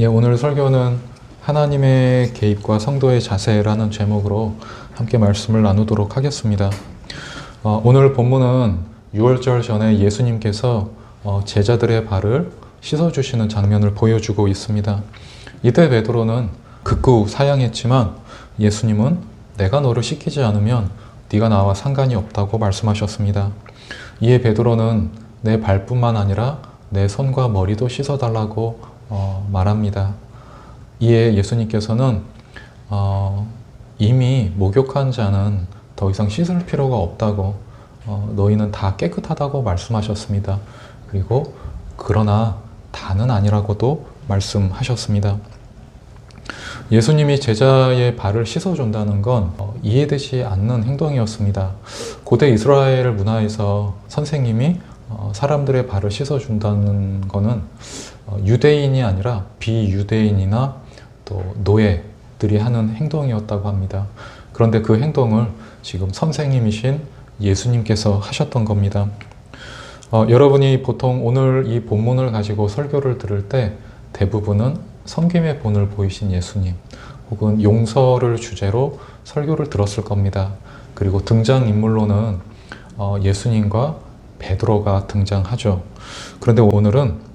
오늘 설교는 하나님의 개입과 성도의 자세라는 제목으로 함께 말씀을 나누도록 하겠습니다. 오늘 본문은 유월절 전에 예수님께서 제자들의 발을 씻어주시는 장면을 보여주고 있습니다. 이때 베드로는 극구 사양했지만 예수님은 내가 너를 씻기지 않으면 네가 나와 상관이 없다고 말씀하셨습니다. 이에 베드로는 내 발뿐만 아니라 내 손과 머리도 씻어달라고 말합니다. 이에 예수님께서는 이미 목욕한 자는 더 이상 씻을 필요가 없다고, 너희는 다 깨끗하다고 말씀하셨습니다. 그리고 그러나 다는 아니라고도 말씀하셨습니다. 예수님이 제자의 발을 씻어준다는 건 이해되지 않는 행동이었습니다. 고대 이스라엘 문화에서 선생님이 사람들의 발을 씻어준다는 것은 유대인이 아니라 비유대인이나 또 노예들이 하는 행동이었다고 합니다. 그런데 그 행동을 지금 선생님이신 예수님께서 하셨던 겁니다. 여러분이 보통 오늘 이 본문을 가지고 설교를 들을 때 대부분은 섬김의 본을 보이신 예수님 혹은 용서를 주제로 설교를 들었을 겁니다. 그리고 등장인물로는 예수님과 베드로가 등장하죠. 그런데 오늘은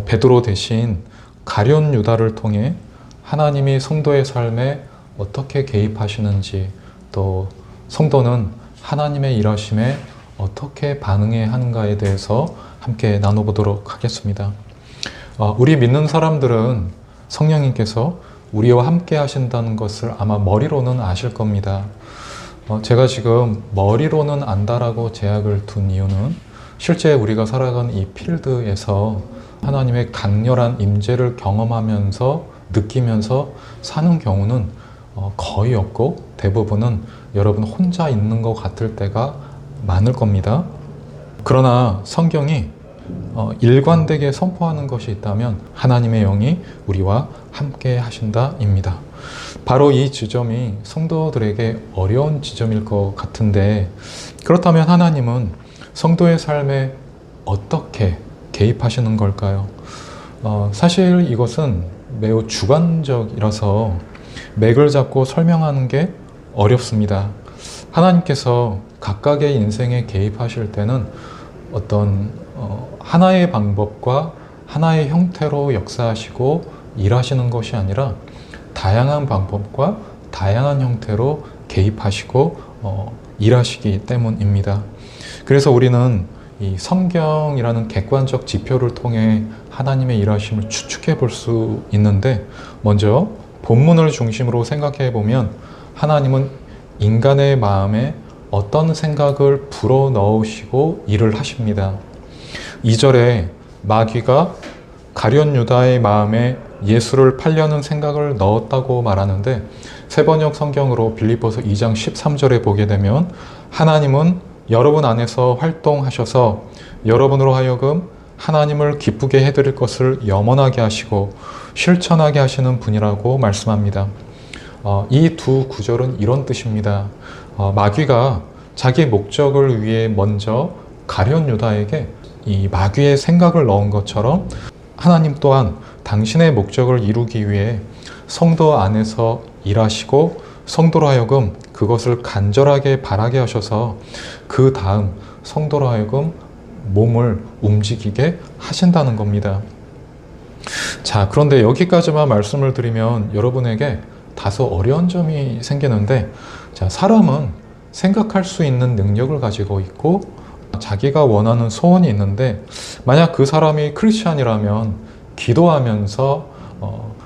베드로 대신 가룟 유다를 통해 하나님이 성도의 삶에 어떻게 개입하시는지, 또 성도는 하나님의 일하심에 어떻게 반응해야 하는가에 대해서 함께 나눠보도록 하겠습니다. 우리 믿는 사람들은 성령님께서 우리와 함께 하신다는 것을 아마 머리로는 아실 겁니다. 제가 지금 머리로는 안다라고 제약을 둔 이유는 실제 우리가 살아가는 이 필드에서 하나님의 강렬한 임재를 경험하면서 느끼면서 사는 경우는 거의 없고, 대부분은 여러분 혼자 있는 것 같을 때가 많을 겁니다. 그러나 성경이 일관되게 선포하는 것이 있다면 하나님의 영이 우리와 함께 하신다입니다. 바로 이 지점이 성도들에게 어려운 지점일 것 같은데, 그렇다면 하나님은 성도의 삶에 어떻게 개입하시는 걸까요? 사실 이것은 매우 주관적이라서 맥을 잡고 설명하는 게 어렵습니다. 하나님께서 각각의 인생에 개입하실 때는 어떤 하나의 방법과 하나의 형태로 역사하시고 일하시는 것이 아니라 다양한 방법과 다양한 형태로 개입하시고 일하시기 때문입니다. 그래서 우리는 이 성경이라는 객관적 지표를 통해 하나님의 일하심을 추측해 볼 수 있는데, 먼저 본문을 중심으로 생각해 보면 하나님은 인간의 마음에 어떤 생각을 불어넣으시고 일을 하십니다. 2절에 마귀가 가룟 유다의 마음에 예수를 팔려는 생각을 넣었다고 말하는데, 새번역 성경으로 빌립보서 2장 13절에 보게 되면 하나님은 여러분 안에서 활동하셔서 여러분으로 하여금 하나님을 기쁘게 해드릴 것을 염원하게 하시고 실천하게 하시는 분이라고 말씀합니다. 이 두 구절은 이런 뜻입니다. 마귀가 자기 목적을 위해 먼저 가룟 유다에게 이 마귀의 생각을 넣은 것처럼 하나님 또한 당신의 목적을 이루기 위해 성도 안에서 일하시고 성도로 하여금 그것을 간절하게 바라게 하셔서 그 다음 성도로 하여금 몸을 움직이게 하신다는 겁니다. 자, 그런데 여기까지만 말씀을 드리면 여러분에게 다소 어려운 점이 생기는데, 자, 사람은 생각할 수 있는 능력을 가지고 있고 자기가 원하는 소원이 있는데, 만약 그 사람이 크리스찬이라면 기도하면서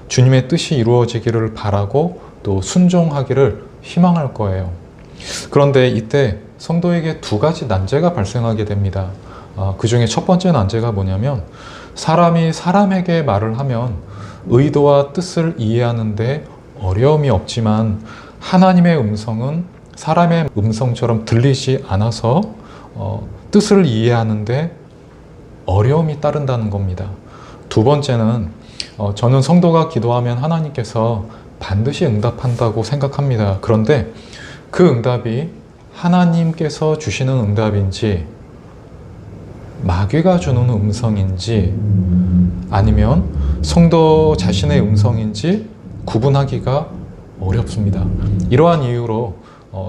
주님의 뜻이 이루어지기를 바라고 또 순종하기를 희망할 거예요. 그런데 이때 성도에게 두 가지 난제가 발생하게 됩니다. 그 중에 첫 번째 난제가 뭐냐면, 사람이 사람에게 말을 하면 의도와 뜻을 이해하는데 어려움이 없지만 하나님의 음성은 사람의 음성처럼 들리지 않아서 뜻을 이해하는데 어려움이 따른다는 겁니다. 두 번째는 저는 성도가 기도하면 하나님께서 반드시 응답한다고 생각합니다. 그런데 그 응답이 하나님께서 주시는 응답인지 마귀가 주는 음성인지 아니면 성도 자신의 음성인지 구분하기가 어렵습니다. 이러한 이유로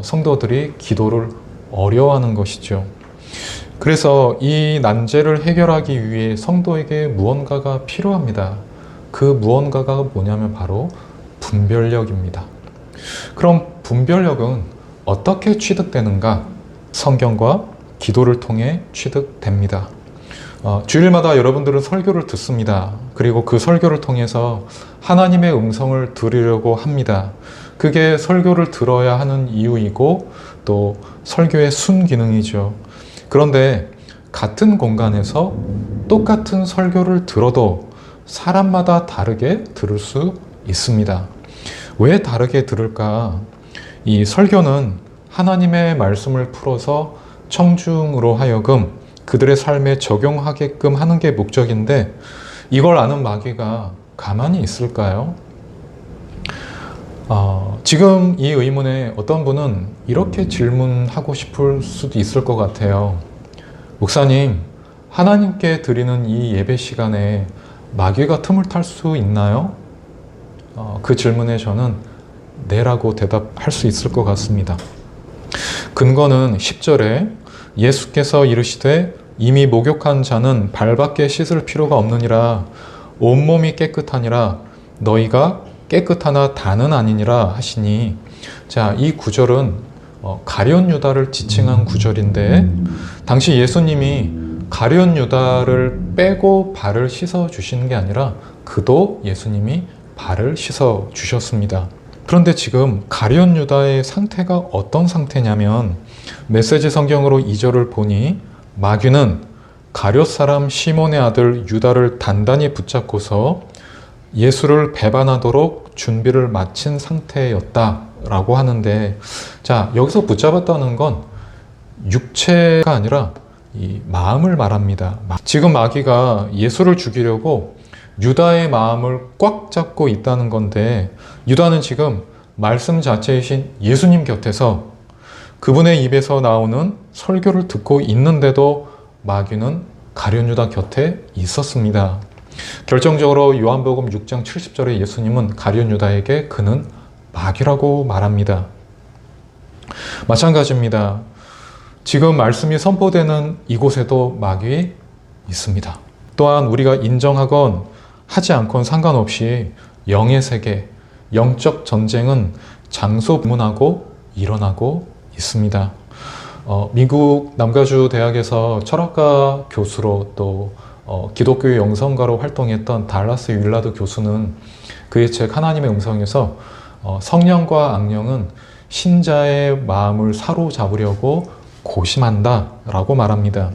성도들이 기도를 어려워하는 것이죠. 그래서 이 난제를 해결하기 위해 성도에게 무언가가 필요합니다. 그 무언가가 뭐냐면 바로 분별력입니다. 그럼 분별력은 어떻게 취득되는가? 성경과 기도를 통해 취득됩니다. 주일마다 여러분들은 설교를 듣습니다. 그리고 그 설교를 통해서 하나님의 음성을 들으려고 합니다. 그게 설교를 들어야 하는 이유이고 또 설교의 순기능이죠. 그런데 같은 공간에서 똑같은 설교를 들어도 사람마다 다르게 들을 수 있습니다. 왜 다르게 들을까? 이 설교는 하나님의 말씀을 풀어서 청중으로 하여금 그들의 삶에 적용하게끔 하는 게 목적인데 이걸 아는 마귀가 가만히 있을까요? 지금 이 의문에 어떤 분은 이렇게 질문하고 싶을 수도 있을 것 같아요. 목사님, 하나님께 드리는 이 예배 시간에 마귀가 틈을 탈 수 있나요? 그 질문에 저는 네라고 대답할 수 있을 것 같습니다. 근거는 10절에 예수께서 이르시되 이미 목욕한 자는 발밖에 씻을 필요가 없느니라 온몸이 깨끗하니라 너희가 깨끗하나 다는 아니니라 하시니, 자, 이 구절은 가룟 유다를 지칭한 구절인데 당시 예수님이 가룟 유다를 빼고 발을 씻어 주시는 게 아니라 그도 예수님이 발을 씻어 주셨습니다. 그런데 지금 가룟 유다의 상태가 어떤 상태냐면 메시지 성경으로 2절을 보니 마귀는 가룟 사람 시몬의 아들 유다를 단단히 붙잡고서 예수를 배반하도록 준비를 마친 상태였다라고 하는데, 자, 여기서 붙잡았다는 건 육체가 아니라 이 마음을 말합니다. 지금 마귀가 예수를 죽이려고 유다의 마음을 꽉 잡고 있다는 건데, 유다는 지금 말씀 자체이신 예수님 곁에서 그분의 입에서 나오는 설교를 듣고 있는데도 마귀는 가룟 유다 곁에 있었습니다. 결정적으로 요한복음 6장 70절에 예수님은 가룟 유다에게 그는 마귀라고 말합니다. 마찬가지입니다. 지금 말씀이 선포되는 이곳에도 마귀 있습니다. 또한 우리가 인정하건 하지 않건 상관없이 영의 세계, 영적 전쟁은 장소 불문하고 일어나고 있습니다. 미국 남가주 대학에서 철학과 교수로 또 기독교 영성가로 활동했던 달라스 윌라드 교수는 그의 책 하나님의 음성에서 성령과 악령은 신자의 마음을 사로잡으려고 고심한다 라고 말합니다.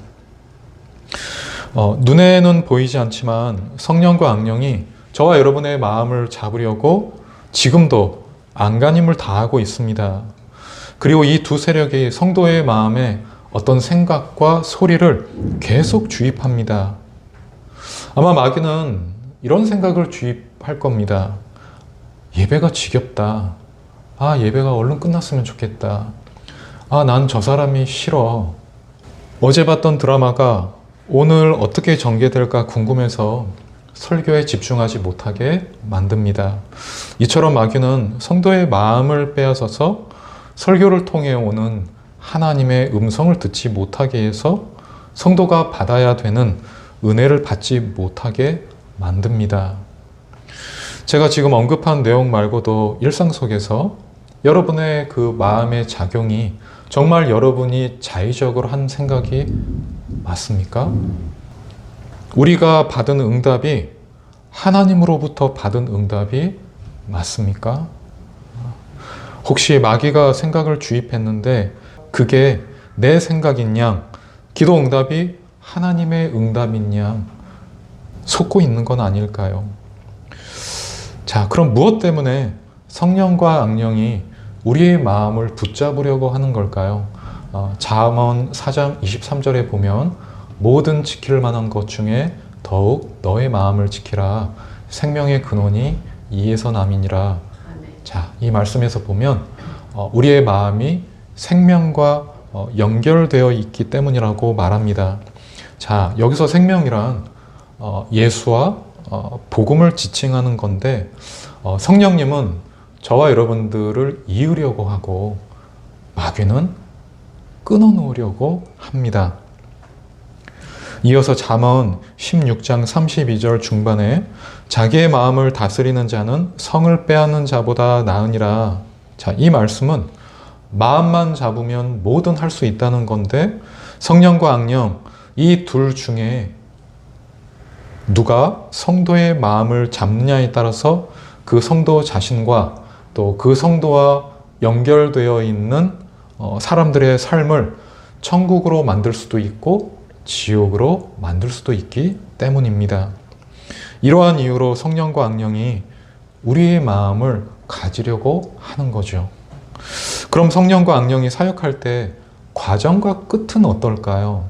눈에는 보이지 않지만 성령과 악령이 저와 여러분의 마음을 잡으려고 지금도 안간힘을 다하고 있습니다. 그리고 이 두 세력이 성도의 마음에 어떤 생각과 소리를 계속 주입합니다. 아마 마귀는 이런 생각을 주입할 겁니다. 예배가 지겹다. 예배가 얼른 끝났으면 좋겠다. 난 저 사람이 싫어. 어제 봤던 드라마가 오늘 어떻게 전개될까 궁금해서 설교에 집중하지 못하게 만듭니다. 이처럼 마귀는 성도의 마음을 빼앗아서 설교를 통해 오는 하나님의 음성을 듣지 못하게 해서 성도가 받아야 되는 은혜를 받지 못하게 만듭니다. 제가 지금 언급한 내용 말고도 일상 속에서 여러분의 그 마음의 작용이 정말 여러분이 자의적으로 한 생각이 맞습니까? 우리가 받은 응답이 하나님으로부터 받은 응답이 맞습니까? 혹시 마귀가 생각을 주입했는데 그게 내 생각인 양, 기도 응답이 하나님의 응답인 양 속고 있는 건 아닐까요? 자, 그럼 무엇 때문에 성령과 악령이 우리의 마음을 붙잡으려고 하는 걸까요? 잠언 4장 23절에 보면 모든 지킬 만한 것 중에 더욱 너의 마음을 지키라. 생명의 근원이 이에서 남이니라. 자, 이 말씀에서 보면 우리의 마음이 생명과 연결되어 있기 때문이라고 말합니다. 자, 여기서 생명이란 예수와 복음을 지칭하는 건데 성령님은 저와 여러분들을 이으려고 하고 마귀는 끊어놓으려고 합니다. 이어서 잠언 16장 32절 중반에 자기의 마음을 다스리는 자는 성을 빼앗는 자보다 나으니라. 자, 이 말씀은 마음만 잡으면 뭐든 할 수 있다는 건데 성령과 악령 이 둘 중에 누가 성도의 마음을 잡느냐에 따라서 그 성도 자신과 또 그 성도와 연결되어 있는 사람들의 삶을 천국으로 만들 수도 있고 지옥으로 만들 수도 있기 때문입니다. 이러한 이유로 성령과 악령이 우리의 마음을 가지려고 하는 거죠. 그럼 성령과 악령이 사역할 때 과정과 끝은 어떨까요?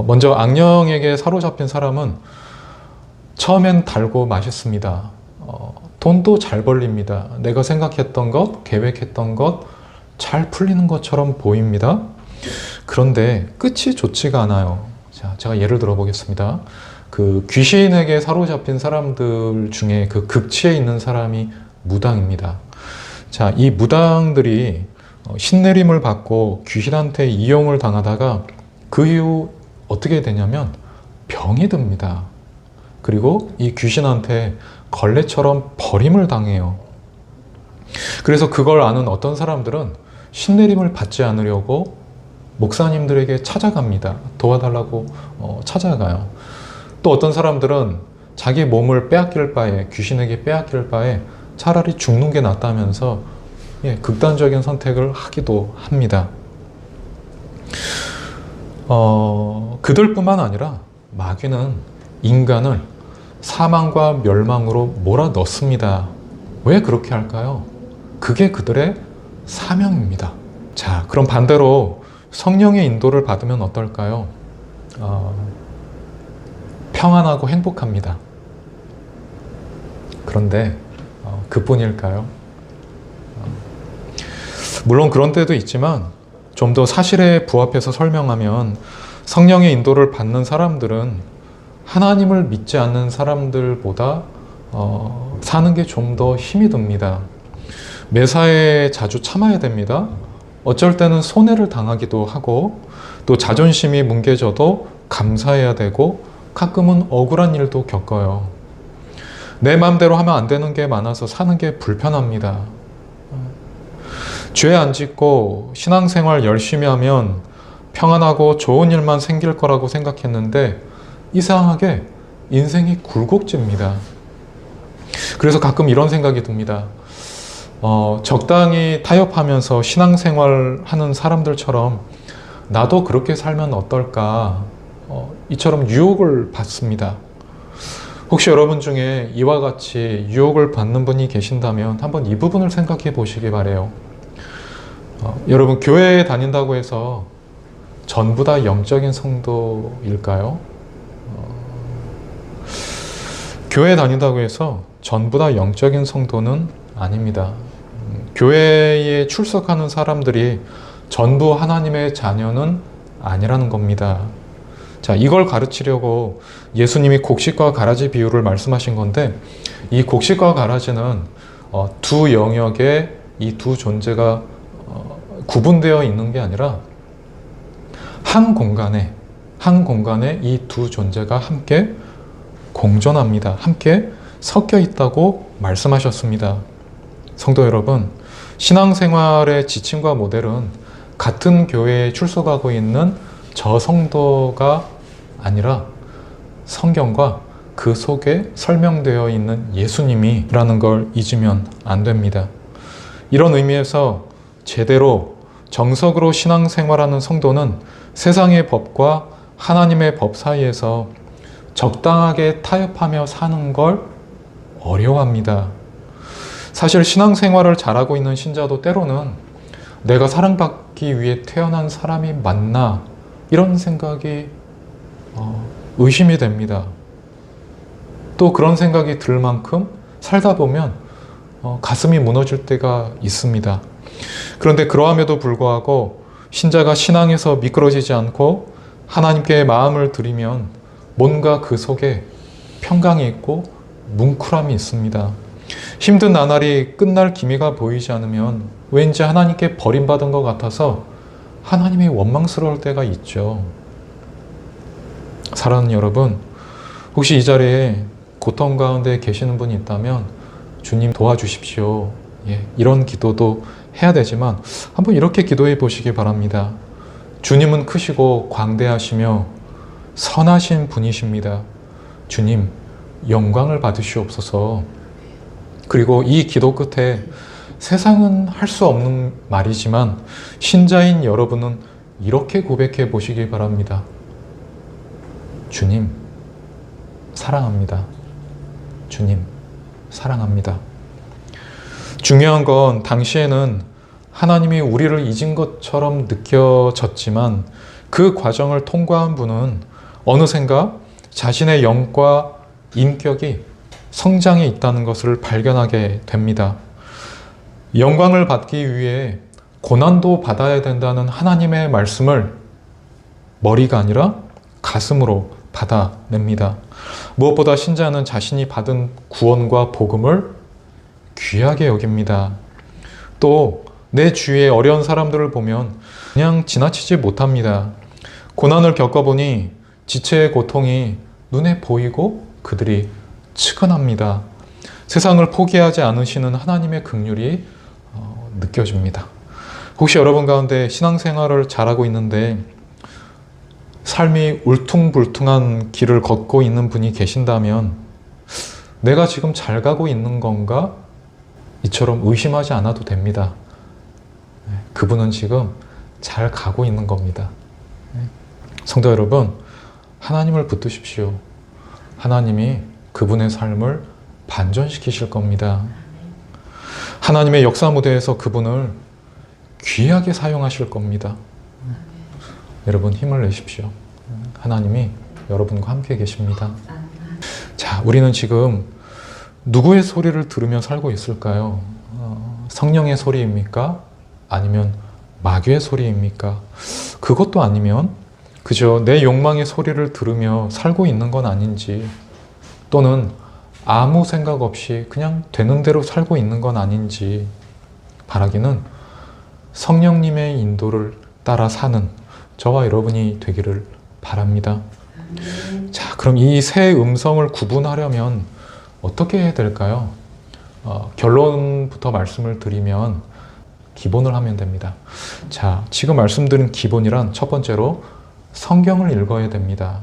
먼저 악령에게 사로잡힌 사람은 처음엔 달고 맛있습니다. 돈도 잘 벌립니다. 내가 생각했던 것, 계획했던 것 잘 풀리는 것처럼 보입니다. 그런데 끝이 좋지가 않아요. 자, 제가 예를 들어 보겠습니다. 그 귀신에게 사로잡힌 사람들 중에 그 극치에 있는 사람이 무당입니다. 자, 이 무당들이 신내림을 받고 귀신한테 이용을 당하다가 그 이후 어떻게 되냐면 병이 듭니다. 그리고 이 귀신한테 걸레처럼 버림을 당해요. 그래서 그걸 아는 어떤 사람들은 신내림을 받지 않으려고 목사님들에게 찾아갑니다. 도와달라고 찾아가요. 또 어떤 사람들은 자기 몸을 빼앗길 바에, 귀신에게 빼앗길 바에 차라리 죽는 게 낫다면서 극단적인 선택을 하기도 합니다. 그들뿐만 아니라 마귀는 인간을 사망과 멸망으로 몰아넣습니다. 왜 그렇게 할까요? 그게 그들의 사명입니다. 자, 그럼 반대로 성령의 인도를 받으면 어떨까요? 평안하고 행복합니다. 그런데 그뿐일까요? 물론 그런 때도 있지만 좀 더 사실에 부합해서 설명하면 성령의 인도를 받는 사람들은 하나님을 믿지 않는 사람들보다 사는 게 좀 더 힘이 듭니다. 매사에 자주 참아야 됩니다. 어쩔 때는 손해를 당하기도 하고 또 자존심이 뭉개져도 감사해야 되고 가끔은 억울한 일도 겪어요. 내 마음대로 하면 안 되는 게 많아서 사는 게 불편합니다. 죄 안 짓고 신앙생활 열심히 하면 평안하고 좋은 일만 생길 거라고 생각했는데 이상하게 인생이 굴곡집니다. 그래서 가끔 이런 생각이 듭니다. 적당히 타협하면서 신앙생활 하는 사람들처럼 나도 그렇게 살면 어떨까? 이처럼 유혹을 받습니다. 혹시 여러분 중에 이와 같이 유혹을 받는 분이 계신다면 한번 이 부분을 생각해 보시기 바래요. 여러분, 교회에 다닌다고 해서 전부 다 영적인 성도일까요? 교회에 다닌다고 해서 전부 다 영적인 성도는 아닙니다. 교회에 출석하는 사람들이 전부 하나님의 자녀는 아니라는 겁니다. 자, 이걸 가르치려고 예수님이 곡식과 가라지 비유를 말씀하신 건데 이 곡식과 가라지는 두 영역에 이 두 존재가 구분되어 있는 게 아니라 한 공간에 이 두 존재가 함께 공존합니다. 함께 섞여 있다고 말씀하셨습니다. 성도 여러분, 신앙생활의 지침과 모델은 같은 교회에 출석하고 있는 저 성도가 아니라 성경과 그 속에 설명되어 있는 예수님이라는 걸 잊으면 안 됩니다. 이런 의미에서 제대로 정석으로 신앙생활하는 성도는 세상의 법과 하나님의 법 사이에서 적당하게 타협하며 사는 걸 어려워합니다. 사실 신앙생활을 잘하고 있는 신자도 때로는 내가 사랑받기 위해 태어난 사람이 맞나 이런 생각이 의심이 됩니다. 또 그런 생각이 들 만큼 살다 보면 가슴이 무너질 때가 있습니다. 그런데 그러함에도 불구하고 신자가 신앙에서 미끄러지지 않고 하나님께 마음을 들이면 뭔가 그 속에 평강이 있고 뭉클함이 있습니다. 힘든 나날이 끝날 기미가 보이지 않으면 왠지 하나님께 버림받은 것 같아서 하나님이 원망스러울 때가 있죠. 사랑하는 여러분, 혹시 이 자리에 고통 가운데 계시는 분이 있다면 주님 도와주십시오. 이런 기도도 해야 되지만 한번 이렇게 기도해 보시기 바랍니다. 주님은 크시고 광대하시며 선하신 분이십니다. 주님, 영광을 받으시옵소서. 그리고 이 기도 끝에 세상은 할 수 없는 말이지만 신자인 여러분은 이렇게 고백해 보시기 바랍니다. 주님, 사랑합니다. 주님, 사랑합니다. 중요한 건 당시에는 하나님이 우리를 잊은 것처럼 느껴졌지만 그 과정을 통과한 분은 어느샌가 자신의 영과 인격이 성장해 있다는 것을 발견하게 됩니다. 영광을 받기 위해 고난도 받아야 된다는 하나님의 말씀을 머리가 아니라 가슴으로 받아냅니다. 무엇보다 신자는 자신이 받은 구원과 복음을 귀하게 여깁니다. 또 내 주위의 어려운 사람들을 보면 그냥 지나치지 못합니다. 고난을 겪어보니 지체의 고통이 눈에 보이고 그들이 측은합니다. 세상을 포기하지 않으시는 하나님의 긍휼이 느껴집니다. 혹시 여러분 가운데 신앙생활을 잘하고 있는데 삶이 울퉁불퉁한 길을 걷고 있는 분이 계신다면 내가 지금 잘 가고 있는 건가? 이처럼 의심하지 않아도 됩니다. 그분은 지금 잘 가고 있는 겁니다. 성도 여러분, 하나님을 붙드십시오. 하나님이 그분의 삶을 반전시키실 겁니다. 하나님의 역사 무대에서 그분을 귀하게 사용하실 겁니다. 여러분 힘을 내십시오. 하나님이 여러분과 함께 계십니다. 자, 우리는 지금 누구의 소리를 들으며 살고 있을까요? 성령의 소리입니까? 아니면 마귀의 소리입니까? 그것도 아니면 그저 내 욕망의 소리를 들으며 살고 있는 건 아닌지, 또는 아무 생각 없이 그냥 되는 대로 살고 있는 건 아닌지 바라기는 성령님의 인도를 따라 사는 저와 여러분이 되기를 바랍니다. 자, 그럼 이 세 음성을 구분하려면 어떻게 해야 될까요? 결론부터 말씀을 드리면 기본을 하면 됩니다. 자, 지금 말씀드린 기본이란 첫 번째로 성경을 읽어야 됩니다.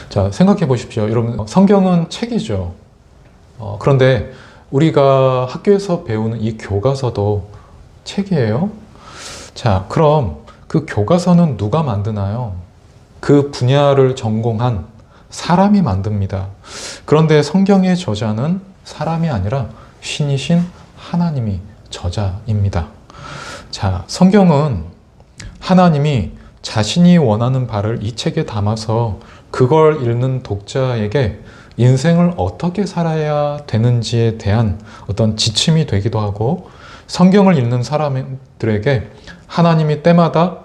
자, 생각해 보십시오. 여러분, 성경은 책이죠. 그런데 우리가 학교에서 배우는 이 교과서도 책이에요. 자, 그럼 그 교과서는 누가 만드나요? 그 분야를 전공한 사람이 만듭니다. 그런데 성경의 저자는 사람이 아니라 신이신 하나님이 저자입니다. 자, 성경은 하나님이 자신이 원하는 바를 이 책에 담아서 그걸 읽는 독자에게 인생을 어떻게 살아야 되는지에 대한 어떤 지침이 되기도 하고, 성경을 읽는 사람들에게 하나님이 때마다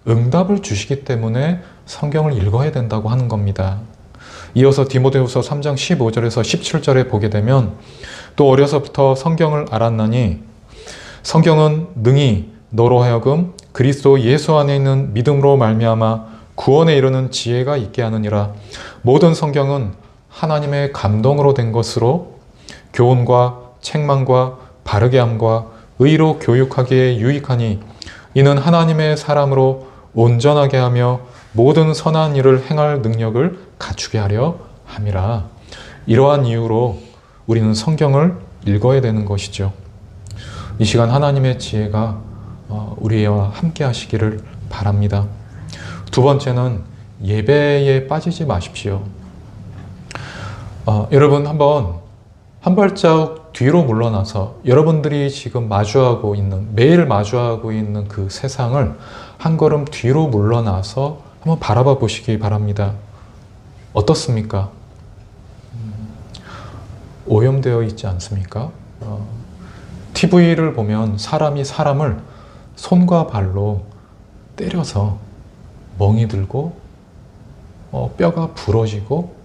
응답을 주시기 때문에 성경을 읽어야 된다고 하는 겁니다. 이어서 디모데후서 3장 15절에서 17절에 보게 되면, 또 어려서부터 성경을 알았나니 성경은 능히 너로 하여금 그리스도 예수 안에 있는 믿음으로 말미암아 구원에 이르는 지혜가 있게 하느니라. 모든 성경은 하나님의 감동으로 된 것으로 교훈과 책망과 바르게 함과 의로 교육하기에 유익하니 이는 하나님의 사람으로 온전하게 하며 모든 선한 일을 행할 능력을 갖추게 하려 함이라. 이러한 이유로 우리는 성경을 읽어야 되는 것이죠. 이 시간 하나님의 지혜가 우리와 함께 하시기를 바랍니다. 두 번째는 예배에 빠지지 마십시오. 여러분 한번 한 발자국 뒤로 물러나서 여러분들이 지금 마주하고 있는, 매일 마주하고 있는 그 세상을 한 걸음 뒤로 물러나서 한번 바라봐 보시기 바랍니다. 어떻습니까? 오염되어 있지 않습니까? TV를 보면 사람이 사람을 손과 발로 때려서 멍이 들고 뼈가 부러지고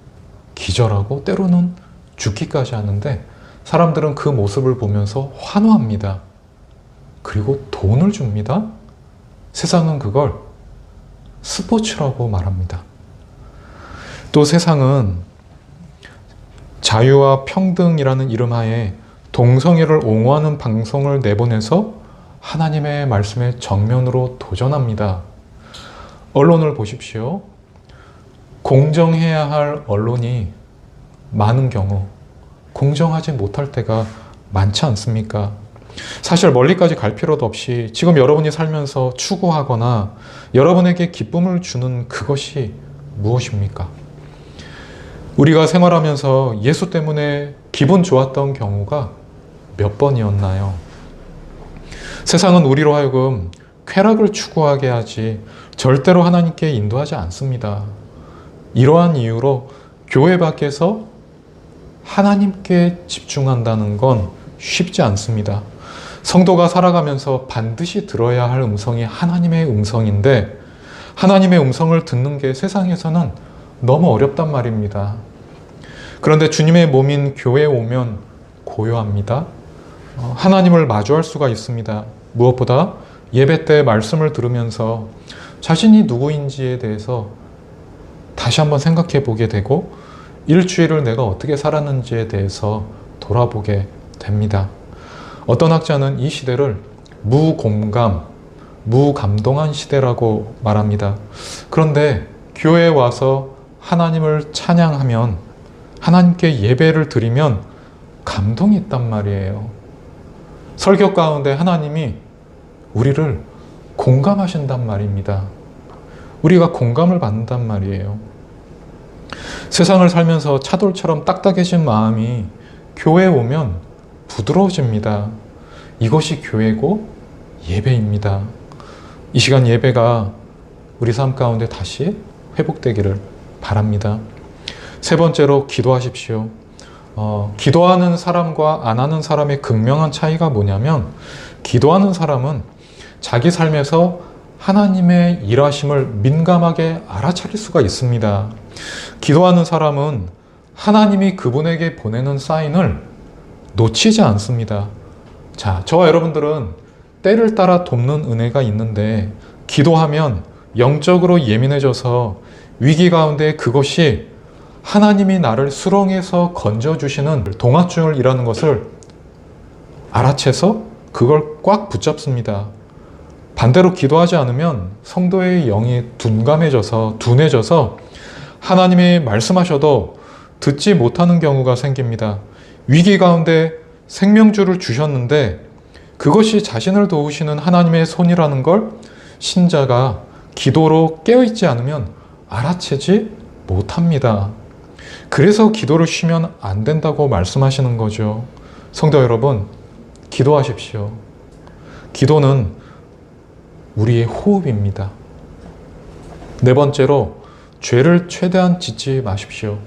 기절하고 때로는 죽기까지 하는데 사람들은 그 모습을 보면서 환호합니다. 그리고 돈을 줍니다. 세상은 그걸 스포츠라고 말합니다. 또 세상은 자유와 평등이라는 이름하에 동성애를 옹호하는 방송을 내보내서 하나님의 말씀에 정면으로 도전합니다. 언론을 보십시오. 공정해야 할 언론이 많은 경우 공정하지 못할 때가 많지 않습니까? 사실 멀리까지 갈 필요도 없이 지금 여러분이 살면서 추구하거나 여러분에게 기쁨을 주는 그것이 무엇입니까? 우리가 생활하면서 예수 때문에 기분 좋았던 경우가 몇 번이었나요? 세상은 우리로 하여금 쾌락을 추구하게 하지 절대로 하나님께 인도하지 않습니다. 이러한 이유로 교회 밖에서 하나님께 집중한다는 건 쉽지 않습니다. 성도가 살아가면서 반드시 들어야 할 음성이 하나님의 음성인데 하나님의 음성을 듣는 게 세상에서는 너무 어렵단 말입니다. 그런데 주님의 몸인 교회에 오면 고요합니다. 하나님을 마주할 수가 있습니다. 무엇보다 예배 때 말씀을 들으면서 자신이 누구인지에 대해서 다시 한번 생각해 보게 되고 일주일을 내가 어떻게 살았는지에 대해서 돌아보게 됩니다. 어떤 학자는 이 시대를 무공감, 무감동한 시대라고 말합니다. 그런데 교회에 와서 하나님을 찬양하면 하나님께 예배를 드리면 감동이 있단 말이에요. 설교 가운데 하나님이 우리를 공감하신단 말입니다. 우리가 공감을 받는단 말이에요. 세상을 살면서 차돌처럼 딱딱해진 마음이 교회에 오면 부드러워집니다. 이것이 교회고 예배입니다. 이 시간 예배가 우리 삶 가운데 다시 회복되기를 바랍니다. 세 번째로 기도하십시오. 기도하는 사람과 안 하는 사람의 극명한 차이가 뭐냐면 기도하는 사람은 자기 삶에서 하나님의 일하심을 민감하게 알아차릴 수가 있습니다. 기도하는 사람은 하나님이 그분에게 보내는 사인을 놓치지 않습니다. 자, 저와 여러분들은 때를 따라 돕는 은혜가 있는데 기도하면 영적으로 예민해져서 위기 가운데 그것이 하나님이 나를 수렁에서 건져주시는 동화줄이라는 것을 알아채서 그걸 꽉 붙잡습니다. 반대로 기도하지 않으면 성도의 영이 둔해져서 하나님이 말씀하셔도 듣지 못하는 경우가 생깁니다. 위기 가운데 생명줄을 주셨는데 그것이 자신을 도우시는 하나님의 손이라는 걸 신자가 기도로 깨어있지 않으면 알아채지 못합니다. 그래서 기도를 쉬면 안 된다고 말씀하시는 거죠. 성도 여러분, 기도하십시오. 기도는 우리의 호흡입니다. 네 번째로 죄를 최대한 짓지 마십시오.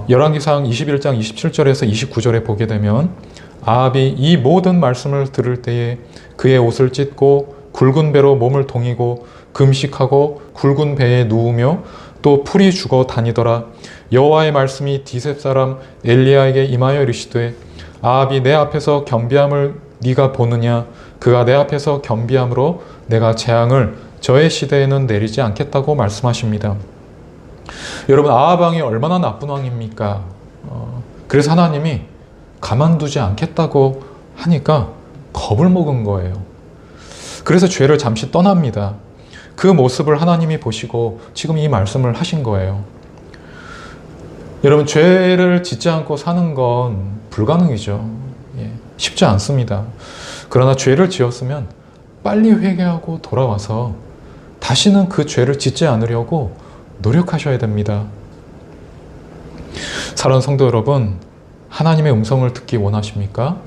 열왕기상 21장 27절에서 29절에 보게 되면 아합이 이 모든 말씀을 들을 때에 그의 옷을 찢고 굵은 배로 몸을 동이고 금식하고 굵은 배에 누우며 또 풀이 죽어 다니더라. 여호와의 말씀이 디셉 사람 엘리야에게 임하여 이르시되 아합이 내 앞에서 겸비함을 네가 보느냐? 그가 내 앞에서 겸비함으로 내가 재앙을 저의 시대에는 내리지 않겠다고 말씀하십니다. 여러분, 아합 왕이 얼마나 나쁜 왕입니까? 그래서 하나님이 가만두지 않겠다고 하니까 겁을 먹은 거예요. 그래서 죄를 잠시 떠납니다. 그 모습을 하나님이 보시고 지금 이 말씀을 하신 거예요. 여러분, 죄를 짓지 않고 사는 건 불가능이죠. 쉽지 않습니다. 그러나 죄를 지었으면 빨리 회개하고 돌아와서 다시는 그 죄를 짓지 않으려고 노력하셔야 됩니다. 사랑하는 성도 여러분, 하나님의 음성을 듣기 원하십니까?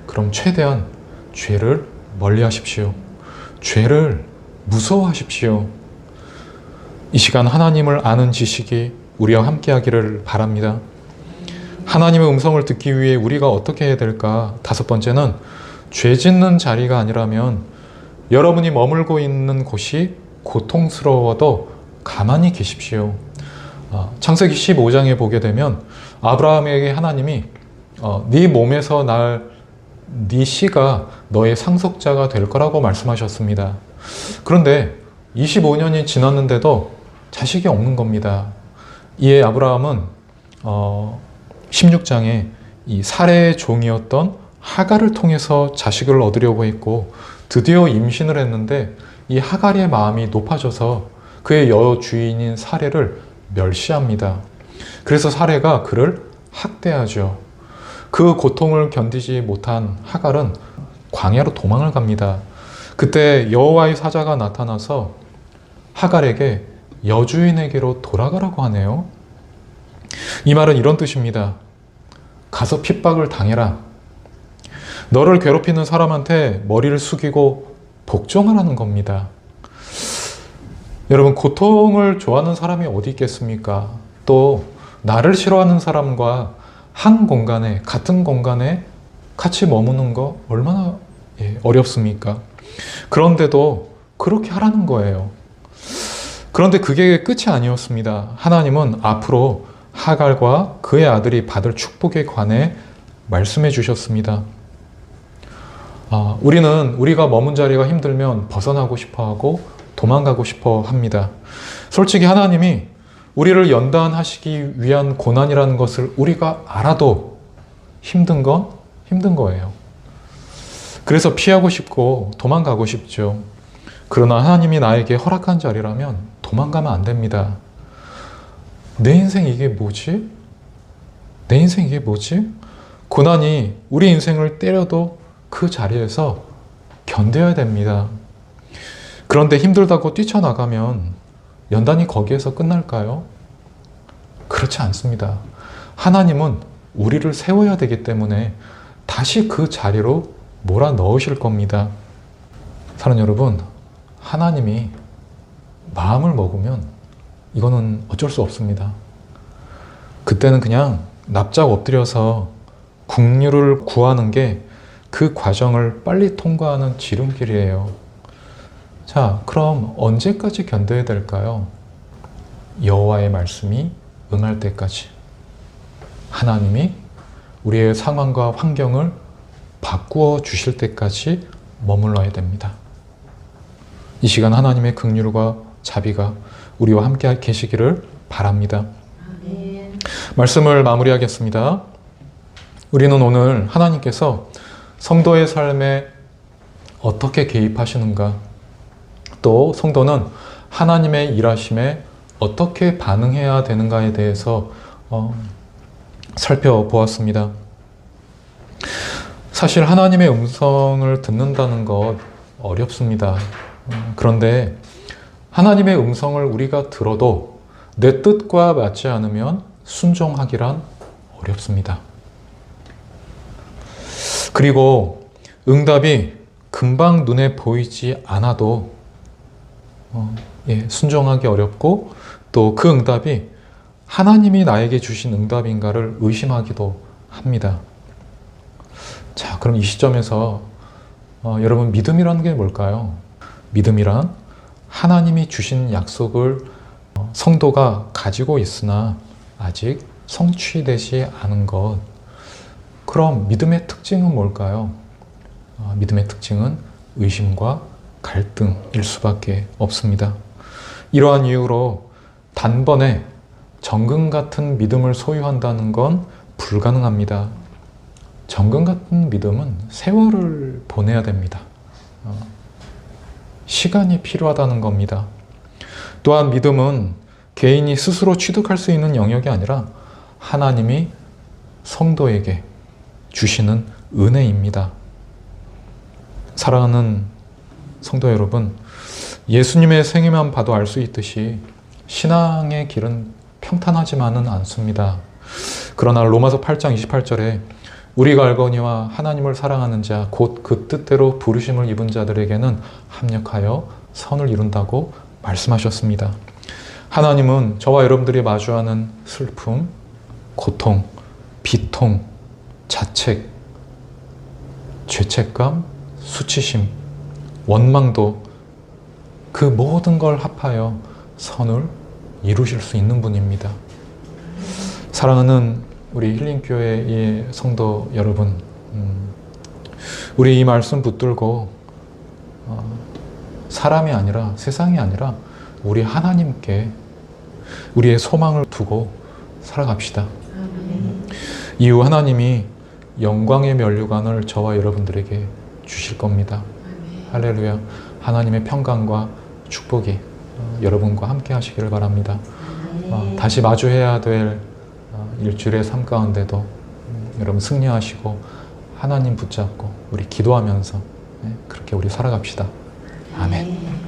그럼 최대한 죄를 멀리 하십시오. 죄를 무서워하십시오. 이 시간 하나님을 아는 지식이 우리와 함께 하기를 바랍니다. 하나님의 음성을 듣기 위해 우리가 어떻게 해야 될까? 다섯 번째는 죄 짓는 자리가 아니라면 여러분이 머물고 있는 곳이 고통스러워도 가만히 계십시오. 창세기 15장에 보게 되면 아브라함에게 하나님이 네 몸에서 날 네 씨가 너의 상속자가 될 거라고 말씀하셨습니다. 그런데 25년이 지났는데도 자식이 없는 겁니다. 이에 아브라함은 16장에 이 사레의 종이었던 하갈을 통해서 자식을 얻으려고 했고 드디어 임신을 했는데 이 하갈의 마음이 높아져서 그의 여주인인 사레를 멸시합니다. 그래서 사레가 그를 학대하죠. 그 고통을 견디지 못한 하갈은 광야로 도망을 갑니다. 그때 여호와의 사자가 나타나서 하갈에게 여주인에게로 돌아가라고 하네요. 이 말은 이런 뜻입니다. 가서 핍박을 당해라. 너를 괴롭히는 사람한테 머리를 숙이고 복종하라는 겁니다. 여러분, 고통을 좋아하는 사람이 어디 있겠습니까? 또 나를 싫어하는 사람과 한 공간에, 같은 공간에 같이 머무는 거 얼마나 어렵습니까? 그런데도 그렇게 하라는 거예요. 그런데 그게 끝이 아니었습니다. 하나님은 앞으로 하갈과 그의 아들이 받을 축복에 관해 말씀해 주셨습니다. 우리는 우리가 머문 자리가 힘들면 벗어나고 싶어 하고 도망가고 싶어 합니다. 솔직히 하나님이 우리를 연단하시기 위한 고난이라는 것을 우리가 알아도 힘든 건 힘든 거예요. 그래서 피하고 싶고 도망가고 싶죠. 그러나 하나님이 나에게 허락한 자리라면 도망가면 안 됩니다. 내 인생 이게 뭐지? 내 인생 이게 뭐지? 고난이 우리 인생을 때려도 그 자리에서 견뎌야 됩니다. 그런데 힘들다고 뛰쳐나가면 연단이 거기에서 끝날까요? 그렇지 않습니다. 하나님은 우리를 세워야 되기 때문에 다시 그 자리로 몰아넣으실 겁니다. 사랑하는 여러분, 하나님이 마음을 먹으면 이거는 어쩔 수 없습니다. 그때는 그냥 납작 엎드려서 긍휼을 구하는 게 그 과정을 빨리 통과하는 지름길이에요. 자, 그럼 언제까지 견뎌야 될까요? 여호와의 말씀이 응할 때까지. 하나님이 우리의 상황과 환경을 바꾸어 주실 때까지 머물러야 됩니다. 이 시간 하나님의 긍휼과 자비가 우리와 함께 계시기를 바랍니다. 아멘. 말씀을 마무리하겠습니다. 우리는 오늘 하나님께서 성도의 삶에 어떻게 개입하시는가, 또 성도는 하나님의 일하심에 어떻게 반응해야 되는가에 대해서 살펴보았습니다. 사실 하나님의 음성을 듣는다는 것 어렵습니다. 그런데 하나님의 음성을 우리가 들어도 내 뜻과 맞지 않으면 순종하기란 어렵습니다. 그리고 응답이 금방 눈에 보이지 않아도 순종하기 어렵고, 또 그 응답이 하나님이 나에게 주신 응답인가를 의심하기도 합니다. 자, 그럼 이 시점에서 여러분, 믿음이라는 게 뭘까요? 믿음이란 하나님이 주신 약속을 성도가 가지고 있으나 아직 성취되지 않은 것. 그럼 믿음의 특징은 뭘까요? 믿음의 특징은 의심과 갈등일 수밖에 없습니다. 이러한 이유로 단번에 정금 같은 믿음을 소유한다는 건 불가능합니다. 정금 같은 믿음은 세월을 보내야 됩니다. 시간이 필요하다는 겁니다. 또한 믿음은 개인이 스스로 취득할 수 있는 영역이 아니라 하나님이 성도에게 주시는 은혜입니다. 사랑하는 성도 여러분, 예수님의 생애만 봐도 알 수 있듯이 신앙의 길은 평탄하지만은 않습니다. 그러나 로마서 8장 28절에 우리가 알거니와 하나님을 사랑하는 자 곧 그 뜻대로 부르심을 입은 자들에게는 합력하여 선을 이룬다고 말씀하셨습니다. 하나님은 저와 여러분들이 마주하는 슬픔, 고통, 비통, 자책, 죄책감, 수치심, 원망도 그 모든 걸 합하여 선을 이루실 수 있는 분입니다. 사랑하는 우리 힐링교회의 성도 여러분, 우리 이 말씀 붙들고 사람이 아니라, 세상이 아니라 우리 하나님께 우리의 소망을 두고 살아갑시다. 이후 하나님이 영광의 면류관을 저와 여러분들에게 주실 겁니다. 할렐루야. 하나님의 평강과 축복이 여러분과 함께 하시기를 바랍니다. 다시 마주해야 될 일주일의 삶 가운데도 여러분 승리하시고 하나님 붙잡고 우리 기도하면서 그렇게 우리 살아갑시다. 아멘.